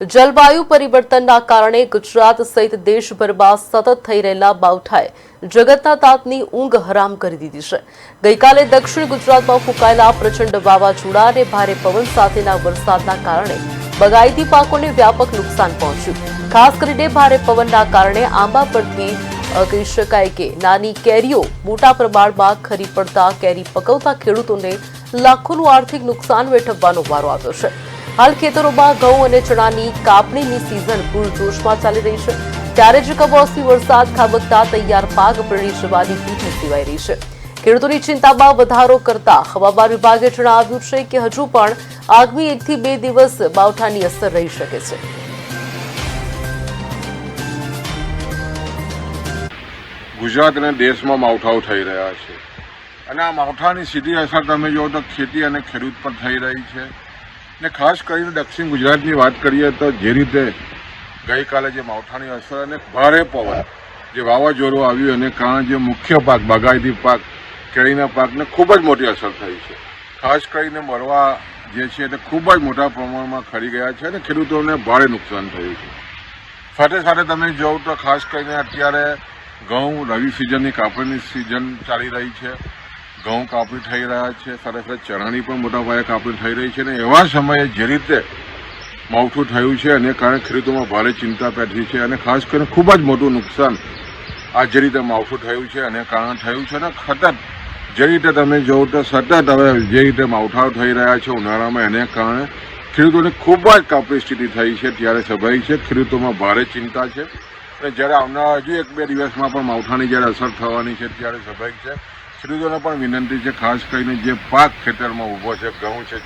જલવાયુ પરિવર્તનના કારણે ગુજરાત સહિત દેશભરમાં સતત થઈ રહેલા માવઠાએ જગતના તાતની ઊંઘ હરામ કરી દીધી છે। ગઈકાલે દક્ષિણ ગુજરાતમાં ફૂંકાયેલા પ્રચંડ વાવાઝોડા અને ભારે પવન સાથેના વરસાદના કારણે બાગાયતી પાકોને વ્યાપક નુકસાન પહોંચ્યું। ખાસ કરીને ભારે પવનના કારણે આંબા પરથી કહી શકાય કે નાની કેરીઓ મોટા પ્રમાણમાં ખરી પડતા કેરી પકવતા ખેડૂતોને લાખોનું આર્થિક નુકસાન વેઠવવાનો વારો આવ્યો છે। હાલ ખેતરોમાં ઘઉં અને ચણાની કાપણીની સિઝન પૂરજોશમાં ચાલી રહી છે, ત્યારે જ કમોસમી વરસાદ ખાબકતા તૈયાર પાક પલળી જવાની ભીતિ સેવાઈ રહી છે। ખેડૂતોની ચિંતામાં વધારો કરતા હવામાન વિભાગે જણાવ્યું છે કે હજુ પણ આગામી 1 થી 2 દિવસ માવઠાની અસર રહી શકે છે। ગુજરાત અને દેશમાં માવઠાઓ થઈ રહ્યા છે અને આ માવઠાની સીધી અસર તમે જુઓ તો ખેતી અને ખેડૂત પર થઈ રહી છે। ને ખાસ કરીને દક્ષિણ ગુજરાતની વાત કરીએ તો જે રીતે ગઈકાલે જે માવઠાની અસર અને ભારે પવન જે વાવાઝોડું આવ્યું અને કારણે જે મુખ્ય પાક બાગાયતી પાક કેરીના પાકને ખૂબ જ મોટી અસર થઈ છે। ખાસ કરીને મરવા જે છે તે ખૂબ જ મોટા પ્રમાણમાં ખરી ગયા છે અને ખેડૂતોને ભારે નુકસાન થયું છે। સાથે સાથે તમે જોવો તો ખાસ કરીને અત્યારે ઘઉં રવિ સિઝનની કાપણીની સિઝન ચાલી રહી છે, ઘઉં કાપણી થઈ રહ્યા છે, સાથે સાથે ચણાની પણ મોટા પાયે કાપણી થઈ રહી છે અને એવા સમયે જે રીતે માવઠું થયું છે અને કારણે ખેડૂતોમાં ભારે ચિંતા પેઠી છે અને ખાસ કરીને ખૂબ જ મોટું નુકસાન આ જે રીતે માવઠું થયું છે અને કારણે થયું છે અને સતત જે રીતે તમે જોવો તો સતત હવે જે રીતે માવઠાઓ થઈ રહ્યા છે ઉનાળામાં એને કારણે ખેડૂતોની ખૂબ જ કપરી સ્થિતિ થઈ છે, ત્યારે સ્વાભાવિક છે ખેડૂતોમાં ભારે ચિંતા છે અને જ્યારે આવનારા હજુ 1-2 દિવસમાં પણ માવઠાની જ્યારે અસર થવાની છે ત્યારે સ્વાભાવિક છે ખેડૂતોને પણ વિનંતી છે, ખાસ કરીને જે પાક ખેતરમાં ઊભો છે, ઘઉં છે,